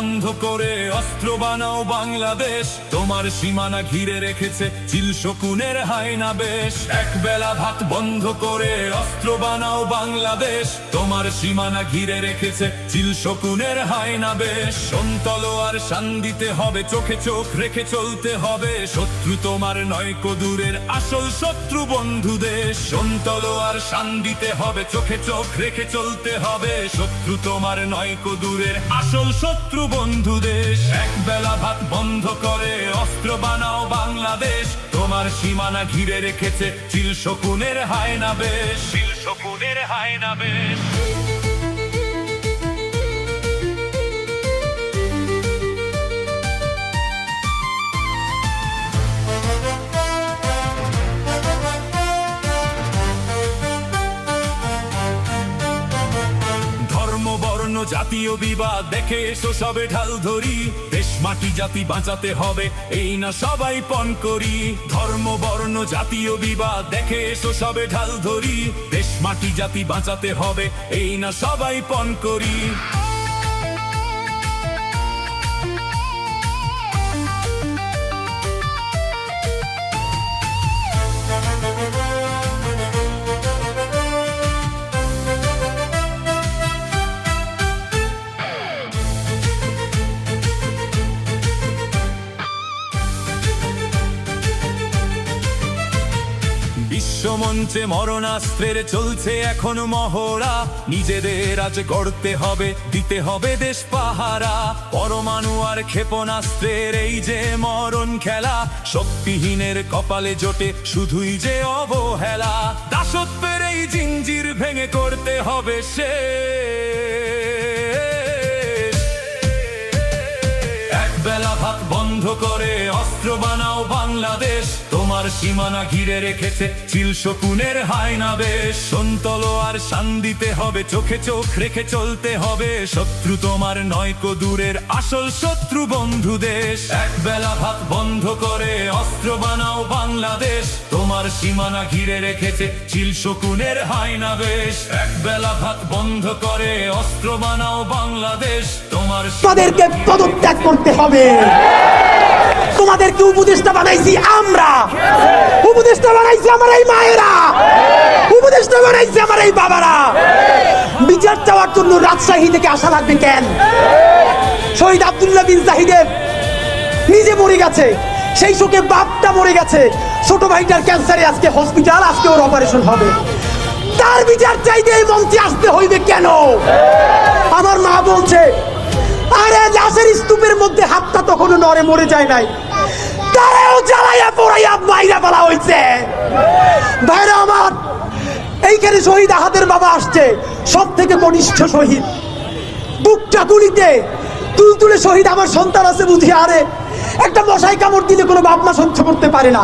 বন্ধ করে অস্ত্র বানাও বাংলাদেশ, তোমার সীমানা ঘিরে রেখেছে চিল শকুনের হায়না বেশ। এক বেলা ভাত বন্ধ করে অস্ত্র বানাও বাংলাদেশ, তোমার সীমানা ঘিরে রেখেছে চিল শকুনের হায়না বেশ। তলোয়ার শান দিতে হবে, চোখে চোখ রেখে চলতে হবে, শত্রু তোমার নয় কো দূরের আসল শত্রু বন্ধু দেশ। তলোয়ার শান দিতে হবে, চোখে চোখ রেখে চলতে হবে, শত্রু তোমার নয় কো দূরের আসল শত্রু বন্ধু দেশ। এক বেলা ভাত বন্ধ করে অস্ত্র বানাও বাংলাদেশ, তোমার সীমানা ঘিরে রেখেছে চিল শকুনের হায়না বেশ, চিল শকুনের হায়না বেশ। জাতীয় বিবাদ দেখে এসো সবে ঢাল ধরি, দেশ মাটি জাতি বাঁচাতে হবে এই না সবাই পণ করি। ধর্ম বর্ণ জাতীয় বিবাদ দেখে এসো সবে ঢাল ধরি, দেশ মাটি জাতি বাঁচাতে হবে এই না সবাই পণ করি। বিশ্বমঞ্চে মরণাস্ত্রের চলছে এখন মহড়া, নিজেদের আজ গড়তে হবে, দিতে হবে দেশ পাহারা। পরমাণু আর ক্ষেপণাস্ত্রের এই যে মরণ খেলা, শক্তিহীনের কপালে জোটে শুধুই যে অবহেলা। দাসত্বের এই জিঞ্জির ভেঙে করতে হবে শেষ। এক বেলা ভাত বন্ধ করে অস্ত্র বানাও বাংলাদেশ, তোমার সীমানা ঘিরে রেখেছে চিল শকুনের হায়না বেশ। তলোয়ার শান দিতে হবে, চোখে চোখ রেখে চলতে হবে, শত্রু তোমার নয় কো দূরের আসল শত্রু বন্ধু দেশ। এক বেলা ভাত বন্ধ করে অস্ত্র বানাও বাংলাদেশ, তোমার সীমানা ঘিরে রেখেছে চিল শকুনের হায়না বেশ। এক বেলা ভাত বন্ধ করে অস্ত্র বানাও বাংলাদেশ, তোমার তাদেরকে পদত্যাগ করতে হবে। তোমাদেরকে উপদেষ্টা বানাইছি আমরা, উপদেষ্টা বানাইছি আমার এই মায়েরা, উপদেষ্টা বানাইছি আমার এই বাবারা। বিচার চাওয়ার জন্য রাজশাহী থেকে আসা লাগবে কেন? শহীদ আব্দুল্লাহ বিন জাহিদের নিজে মরে গেছে, সেই শোকে বাপটা মরে গেছে, ছোট ভাইটার ক্যান্সারে আজকে হসপিটাল, আজকে ওর অপারেশন হবে। তার বিচার চাইতে এই মঞ্চে আসতে হইবে কেন? আমার মা বলছে, আরে লাশের স্তূপের মধ্যে হাতটা তখনও নড়ে, মরে যায় নাই, তারাও জ্বালাইয়া পোড়াইয়া মাইরা ফেলা হয়েছে। ভাইরা আমার, এইখানে শহীদ আহাদের বাবা আসছে, সব থেকে কনিষ্ঠ শহীদ, বুকটা গুলিতে তুলতুলে শহীদ আমার সন্তান আছে বুঝি। আরে একটা মশাই কামড় দিলে কোনো বাপ মা সহ্য করতে পারে না,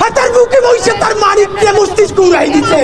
আর তার বুকে বসে তার মানিক দিয়ে মস্তিষ্ক উড়াই দিচ্ছে।